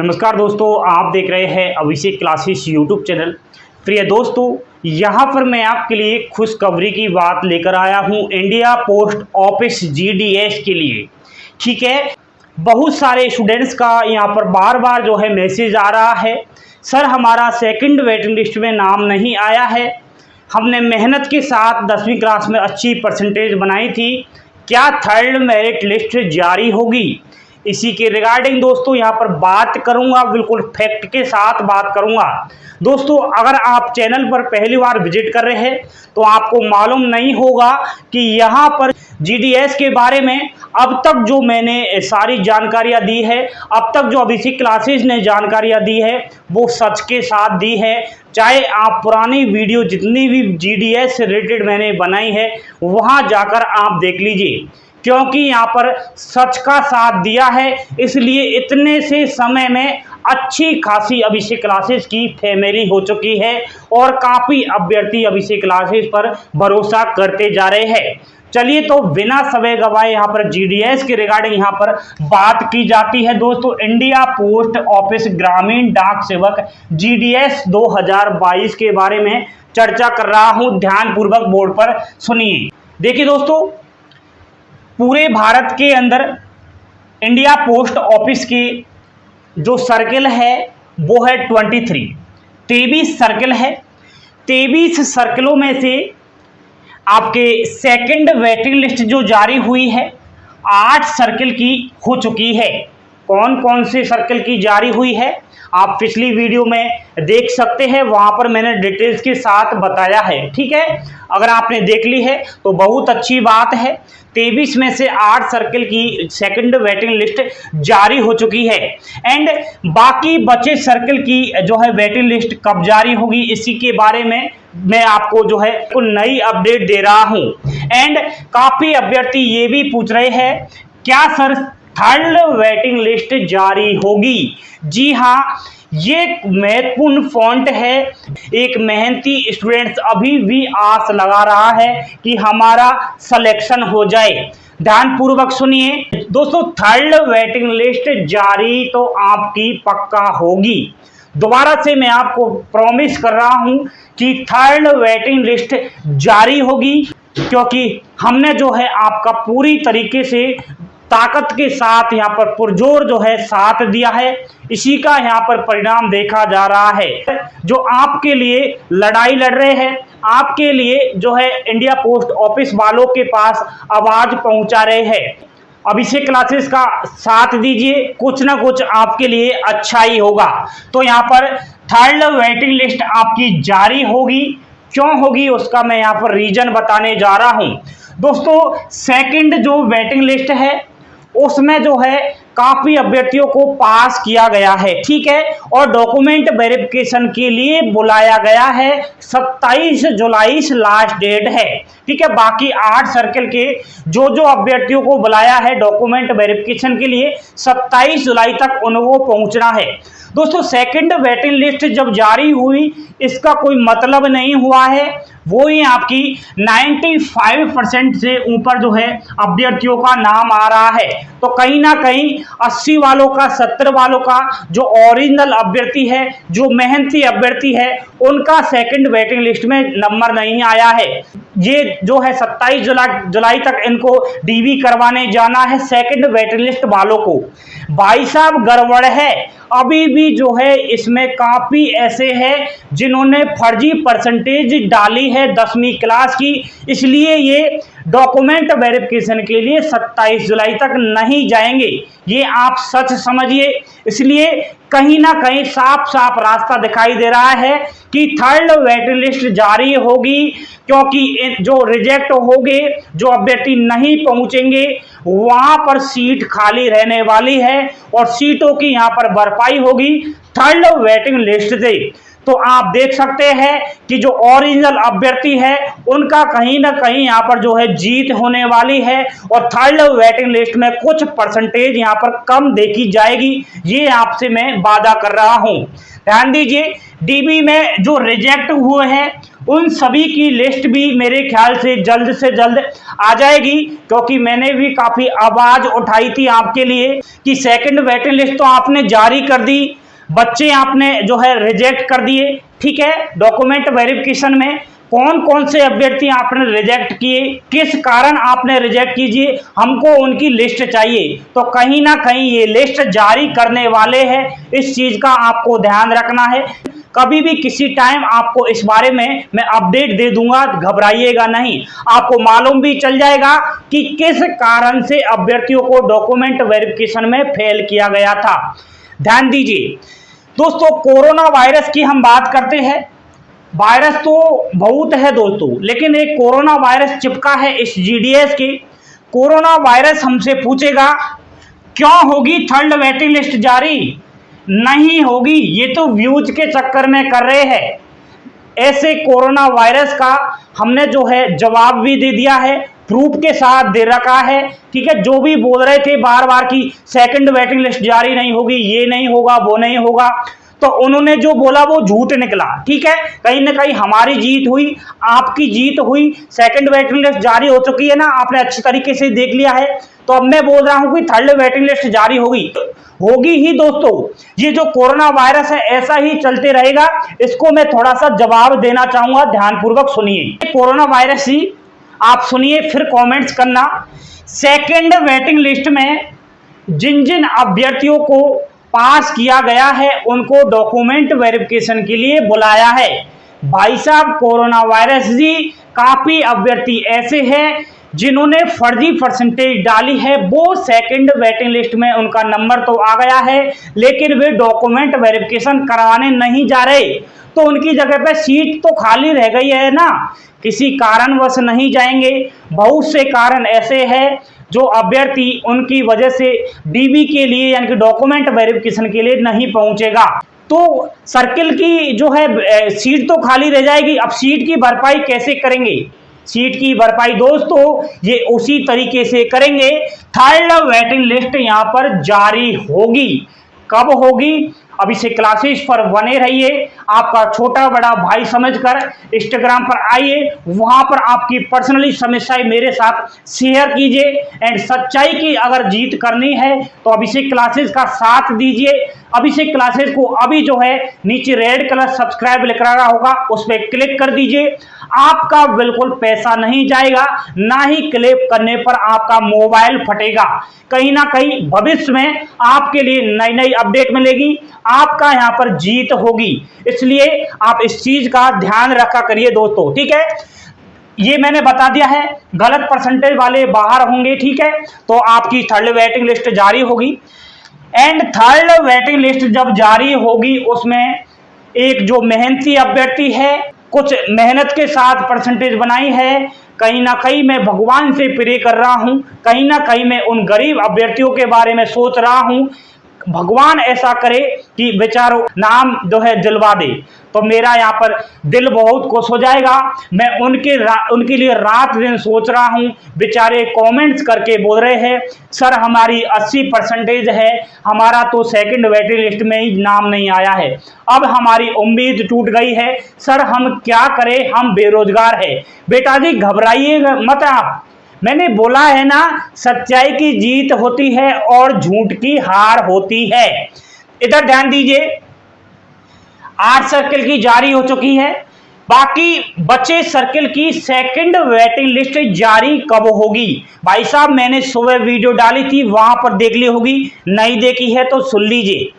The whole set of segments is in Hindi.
नमस्कार दोस्तों, आप देख रहे हैं अभिषेक क्लासेस यूट्यूब चैनल। प्रिय दोस्तों, यहाँ पर मैं आपके लिए खुशखबरी की बात लेकर आया हूँ इंडिया पोस्ट ऑफिस जीडीएस के लिए। ठीक है, बहुत सारे स्टूडेंट्स का यहाँ पर बार बार जो है मैसेज आ रहा है, सर हमारा सेकंड वेटिंग लिस्ट में नाम नहीं आया है, हमने मेहनत के साथ 10वीं क्लास में अच्छी परसेंटेज बनाई थी, क्या थर्ड मेरिट लिस्ट जारी होगी? इसी के रिगार्डिंग दोस्तों यहाँ पर बात करूंगा, बिल्कुल फैक्ट के साथ बात करूंगा। दोस्तों, अगर आप चैनल पर पहली बार विजिट कर रहे हैं तो आपको मालूम नहीं होगा कि यहाँ पर जीडीएस के बारे में अब तक जो मैंने सारी जानकारियाँ दी है, अब तक जो अभिषेक क्लासेस ने जानकारियाँ दी है वो सच के साथ दी है। चाहे आप पुरानी वीडियो जितनी भी जीडीएस से रिलेटेड मैंने बनाई है वहाँ जाकर आप देख लीजिए, क्योंकि यहाँ पर सच का साथ दिया है, इसलिए इतने से समय में अच्छी खासी अभिषेक क्लासेस की फैमिली हो चुकी है और काफ़ी अभ्यर्थी अभिषेक क्लासेस पर भरोसा करते जा रहे हैं। चलिए तो बिना समय गवाए यहाँ पर जीडीएस के रिगार्डिंग यहाँ पर बात की जाती है। दोस्तों, इंडिया पोस्ट ऑफिस ग्रामीण डाक सेवक जीडीएस 2022 के बारे में चर्चा कर रहा हूँ, ध्यानपूर्वक बोर्ड पर सुनिए। देखिए दोस्तों, पूरे भारत के अंदर इंडिया पोस्ट ऑफिस की जो सर्किल है वो है 23 सर्किल है। 23 सर्किलों में से आपके सेकंड वेटिंग लिस्ट जो जारी हुई है 8 सर्किल की हो चुकी है। कौन कौन से सर्किल की जारी हुई है आप पिछली वीडियो में देख सकते हैं, वहां पर मैंने डिटेल्स के साथ बताया है। ठीक है, अगर आपने देख ली है तो बहुत अच्छी बात है। 23 में से 8 सर्किल की सेकंड वेटिंग लिस्ट जारी हो चुकी है एंड बाकी बचे सर्किल की जो है वेटिंग लिस्ट कब जारी होगी इसी के बारे में मैं आपको जो है नई अपडेट दे रहा हूं। एंड काफी अभ्यर्थी ये भी पूछ रहे हैं, क्या सर थर्ड वेटिंग लिस्ट जारी होगी? जी हाँ, ये महत्वपूर्ण पॉइंट है। एक मेहनती स्टूडेंट्स अभी भी आस लगा रहा है कि हमारा सिलेक्शन हो जाए। ध्यानपूर्वक सुनिए दोस्तों, थर्ड वेटिंग लिस्ट जारी तो आपकी पक्का होगी। दोबारा से मैं आपको प्रॉमिस कर रहा हूं कि थर्ड वेटिंग लिस्ट जारी होगी, क्योंकि हमने जो है आपका पूरी तरीके से ताकत के साथ यहाँ पर पुरजोर जो है साथ दिया है। इसी का यहाँ पर परिणाम देखा जा रहा है। जो आपके लिए लड़ाई लड़ रहे हैं, आपके लिए जो है इंडिया पोस्ट ऑफिस वालों के पास आवाज पहुंचा रहे हैं, अभिषेक क्लासेस का साथ दीजिए, कुछ ना कुछ आपके लिए अच्छा ही होगा। तो यहाँ पर थर्ड वेटिंग लिस्ट आपकी जारी होगी। क्यों होगी उसका मैं यहाँ पर रीजन बताने जा रहा हूँ। दोस्तों, सेकंड जो वेटिंग लिस्ट है उसमें जो है काफी अभ्यर्थियों को पास किया गया है। ठीक है, और डॉक्यूमेंट वेरिफिकेशन के लिए बुलाया गया है। 27 जुलाई लास्ट डेट है। ठीक है, बाकी 8 सर्किल के जो अभ्यर्थियों को बुलाया है डॉक्यूमेंट वेरिफिकेशन के लिए 27 जुलाई तक उनको पहुंचना है। दोस्तों, सेकंड वेटिंग लिस्ट जब जारी हुई इसका कोई मतलब नहीं हुआ है, वो ही आपकी 95% से ऊपर जो है अभ्यर्थियों का नाम आ रहा है। तो कहीं ना कहीं 80 वालों का, 70 वालों का जो ओरिजिनल अभ्यर्थी है, जो मेहनती अभ्यर्थी है, उनका सेकंड वेटिंग लिस्ट में नंबर नहीं आया है। ये जो है 27 जुलाई तक इनको डीवी करवाने जाना है सेकंड वेटिंग लिस्ट वालों को। भाई साहब, गड़बड़ है। अभी भी जो है इसमें काफी ऐसे हैं जिन्होंने फर्जी परसेंटेज डाली है 10वीं क्लास की, इसलिए ये डॉक्यूमेंट वेरिफिकेशन के लिए 27 जुलाई तक नहीं जाएंगे। ये आप सच समझिए। इसलिए कहीं ना कहीं साफ साफ रास्ता दिखाई दे रहा है कि थर्ड वेटिंग लिस्ट जारी होगी, क्योंकि जो रिजेक्ट होंगे, जो अभ्यर्थी नहीं पहुंचेंगे, वहां पर सीट खाली रहने वाली है और सीटों की यहां पर भरपाई होगी थर्ड वेटिंग लिस्ट से। तो आप देख सकते हैं कि जो ओरिजिनल अभ्यर्थी है उनका कहीं ना कहीं यहाँ पर जो है जीत होने वाली है और थर्ड वेटिंग लिस्ट में कुछ परसेंटेज यहाँ पर कम देखी जाएगी। ये आपसे मैं वादा कर रहा हूँ। ध्यान दीजिए, डीबी में जो रिजेक्ट हुए हैं उन सभी की लिस्ट भी मेरे ख्याल से जल्द आ जाएगी, क्योंकि मैंने भी काफ़ी आवाज़ उठाई थी आपके लिए कि सेकंड वेटिंग लिस्ट तो आपने जारी कर दी, बच्चे आपने जो है रिजेक्ट कर दिए। ठीक है, डॉक्यूमेंट वेरिफिकेशन में कौन कौन से अभ्यर्थी आपने रिजेक्ट किए, किस कारण आपने रिजेक्ट कीजिए, हमको उनकी लिस्ट चाहिए। तो कहीं ना कहीं ये लिस्ट जारी करने वाले हैं, इस चीज़ का आपको ध्यान रखना है। कभी भी किसी टाइम आपको इस बारे में मैं अपडेट दे दूंगा, घबराइएगा नहीं। आपको मालूम भी चल जाएगा कि किस कारण से अभ्यर्थियों को डॉक्यूमेंट वेरिफिकेशन में फेल किया गया था। ध्यान दीजिए दोस्तों, कोरोना वायरस की हम बात करते हैं। वायरस तो बहुत है दोस्तों, लेकिन एक कोरोना वायरस चिपका है इस जीडीएस के। कोरोना वायरस हमसे पूछेगा क्यों होगी थर्ड वेटिंग लिस्ट जारी? नहीं होगी, ये तो व्यूज के चक्कर में कर रहे हैं। ऐसे कोरोना वायरस का हमने जो है जवाब भी दे दिया है, प्रूफ के साथ दे रखा है। ठीक है, जो भी बोल रहे थे बार बार कि सेकंड वेटिंग लिस्ट जारी नहीं होगी, ये नहीं होगा, वो नहीं होगा, तो उन्होंने जो बोला वो झूठ निकला। ठीक है, कहीं ना कहीं हमारी जीत हुई, आपकी जीत हुई। सेकंड वेटिंग लिस्ट जारी हो चुकी है ना, आपने अच्छी तरीके से देख लिया है। तो अब मैं बोल रहा हूं कि थर्ड वेटिंग लिस्ट जारी होगी ही दोस्तों। ये जो कोरोना वायरस है ऐसा ही चलते रहेगा, इसको मैं थोड़ा सा जवाब देना चाहूंगा, ध्यानपूर्वक सुनिए। कोरोना वायरस ही आप सुनिए, फिर कमेंट्स करना। सेकंड वेटिंग लिस्ट में जिन जिन अभ्यर्थियों को पास किया गया है उनको डॉक्यूमेंट वेरिफिकेशन के लिए बुलाया है। भाई साहब, कोरोना वायरस जी काफी अभ्यर्थी ऐसे हैं जिन्होंने फर्जी परसेंटेज डाली है, वो सेकंड वेटिंग लिस्ट में उनका नंबर तो आ गया है, लेकिन वे डॉक्यूमेंट वेरिफिकेशन करवाने नहीं जा रहे, तो उनकी जगह पे सीट तो खाली रह गई है ना, किसी कारणवश नहीं जाएंगे। बहुत से कारण ऐसे हैं जो अभ्यर्थी उनकी वजह से डीबी के लिए यानी कि डॉक्यूमेंट वेरिफिकेशन के लिए नहीं पहुंचेगा, तो सर्किल की जो है सीट तो खाली रह जाएगी। अब सीट की भरपाई कैसे करेंगे? सीट की भरपाई दोस्तों ये उसी तरीके से करेंगे, थर्ड वेटिंग लिस्ट यहां पर जारी होगी। कब होगी? अभी से क्लासेस पर बने रहिए, आपका छोटा बड़ा भाई समझकर इंस्टाग्राम पर आइए, वहां पर आपकी पर्सनली समस्याएं मेरे साथ शेयर कीजिए। एंड सच्चाई की अगर जीत करनी है तो अभी से क्लासेस का साथ दीजिए। अभी से क्लासेस को अभी जो है नीचे रेड कलर सब्सक्राइब लिख रहा होगा, उस पर क्लिक कर दीजिए। आपका बिल्कुल पैसा नहीं जाएगा, ना ही क्लिक करने पर आपका मोबाइल फटेगा। कहीं ना कहीं भविष्य में आपके लिए नई नई अपडेट मिलेगी, आपका यहां पर जीत होगी। इसलिए आप इस चीज का ध्यान रखा करिए दोस्तों। ठीक है, ये मैंने बता दिया है, गलत परसेंटेज वाले बाहर होंगे। ठीक है, तो आपकी थर्ड वेटिंग लिस्ट जारी होगी। एंड थर्ड वेटिंग लिस्ट जब जारी होगी उसमें एक जो मेहनती अभ्यर्थी है, कुछ मेहनत के साथ परसेंटेज बनाई है, कहीं ना कहीं मैं भगवान से प्रे कर रहा हूं, कहीं ना कहीं मैं उन गरीब अभ्यर्थियों के बारे में सोच रहा हूं, भगवान ऐसा करे कि बेचारों नाम जो है दिलवा दे, तो मेरा यहाँ पर दिल बहुत खुश हो जाएगा। मैं उनके लिए रात दिन सोच रहा हूँ। बेचारे कमेंट्स करके बोल रहे हैं सर हमारी 80% है, हमारा तो सेकंड वेटिंग लिस्ट में ही नाम नहीं आया है, अब हमारी उम्मीद टूट गई है सर, हम क्या करें, हम बेरोजगार है। बेटा जी घबराइएगा मत आप, मैंने बोला है ना, सच्चाई की जीत होती है और झूठ की हार होती है। इधर ध्यान दीजिए, 8 सर्किल की जारी हो चुकी है, बाकी बचे सर्किल की सेकंड वेटिंग लिस्ट जारी कब होगी? भाई साहब मैंने सुबह वीडियो डाली थी, वहां पर देख ली होगी, नहीं देखी है तो सुन लीजिए।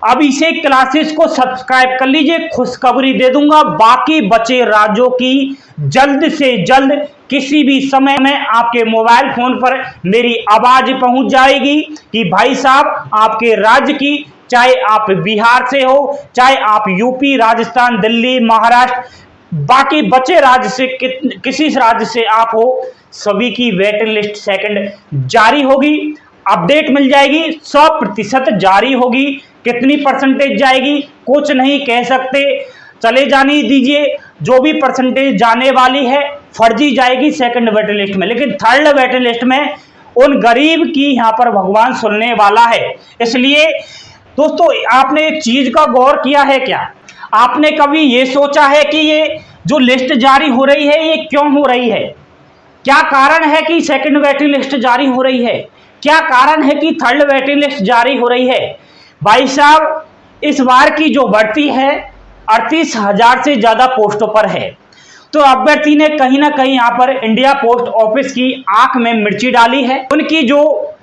अब इसे क्लासेस को सब्सक्राइब कर लीजिए, खुशखबरी दे दूंगा। बाकी बचे राज्यों की जल्द से जल्द किसी भी समय में आपके मोबाइल फोन पर मेरी आवाज पहुंच जाएगी कि भाई साहब आपके राज्य की, चाहे आप बिहार से हो, चाहे आप यूपी, राजस्थान, दिल्ली, महाराष्ट्र, बाकी बचे राज्य से किसी राज्य से आप हो, सभी की वेटिंग लिस्ट सेकंड जारी होगी। अपडेट मिल जाएगी, 100% जारी होगी। कितनी परसेंटेज जाएगी कुछ नहीं कह सकते, चले जाने दीजिए। जो भी परसेंटेज जाने वाली है फर्जी जाएगी सेकंड वेटिंग लिस्ट में, लेकिन थर्ड वेटिंग लिस्ट में उन गरीब की यहां पर भगवान सुनने वाला है। इसलिए दोस्तों आपने एक चीज का गौर किया है क्या? आपने कभी ये सोचा है कि ये जो लिस्ट जारी हो रही है ये क्यों हो रही है? क्या कारण है कि सेकंड वेटिंग लिस्ट जारी हो रही है? क्या कारण है कि थर्ड वेटिंग लिस्ट जारी हो रही है? भाई साहब, इस बार की जो भर्ती है 38,000 से ज्यादा पोस्टों पर है। तो अभ्यर्थी ने कहीं ना कहीं यहाँ पर इंडिया पोस्ट ऑफिस की आंख में मिर्ची डाली है। उनकी जो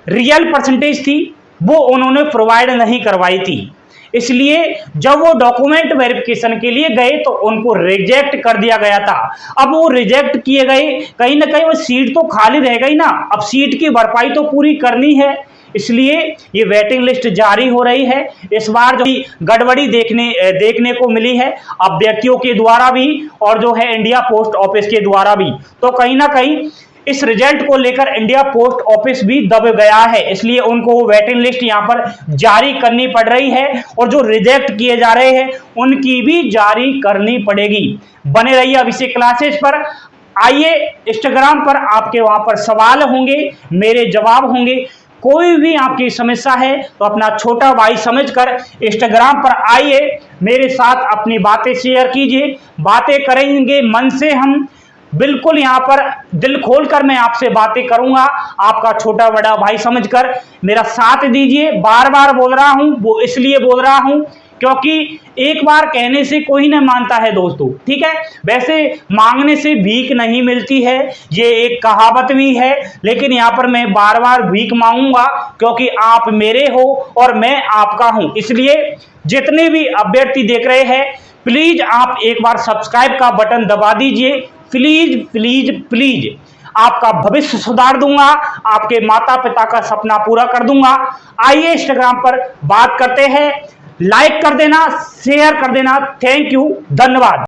रियल परसेंटेज थी वो उन्होंने प्रोवाइड नहीं करवाई थी, इसलिए जब वो डॉक्यूमेंट वेरिफिकेशन के लिए गए तो उनको रिजेक्ट कर दिया गया था। अब वो रिजेक्ट किए गए, कहीं ना कहीं वो सीट तो खाली रह गई ना, अब सीट की भरपाई तो पूरी करनी है, इसलिए ये वेटिंग लिस्ट जारी हो रही है। इस बार जो गड़बड़ी देखने को मिली है अभ्यर्थियों के द्वारा भी और जो है इंडिया पोस्ट ऑफिस के द्वारा भी, तो कहीं ना कहीं इस रिजल्ट को लेकर इंडिया पोस्ट ऑफिस भी दब गया है, इसलिए उनको वेटिंग लिस्ट यहां पर जारी करनी पड़ रही है और जो रिजेक्ट किए जा रहे हैं उनकी भी जारी करनी पड़ेगी। बने रहिए अभिषेक क्लासेस पर। आइए, इंस्टाग्राम पर आपके वहां पर सवाल होंगे, मेरे जवाब होंगे। कोई भी आपकी समस्या है तो अपना छोटा भाई समझकर इंस्टाग्राम पर आइए, मेरे साथ अपनी बातें शेयर कीजिए, बातें करेंगे मन से। हम बिल्कुल यहाँ पर दिल खोलकर मैं आपसे बातें करूंगा, आपका छोटा बड़ा भाई समझकर मेरा साथ दीजिए। बार बार बोल रहा हूं, वो इसलिए बोल रहा हूं क्योंकि एक बार कहने से कोई नहीं मानता है दोस्तों, ठीक है। वैसे मांगने से भीख नहीं मिलती है, ये एक कहावत भी है, लेकिन यहाँ पर मैं बार बार भीख मांगूंगा क्योंकि आप मेरे हो और मैं आपका हूं। इसलिए जितने भी अभ्यर्थी देख रहे हैं प्लीज आप एक बार सब्सक्राइब का बटन दबा दीजिए, प्लीज प्लीज प्लीज। आपका भविष्य सुधार दूंगा, आपके माता पिता का सपना पूरा कर दूंगा। आइए इंस्टाग्राम पर बात करते हैं, लाइक कर देना, शेयर कर देना। थैंक यू, धन्यवाद।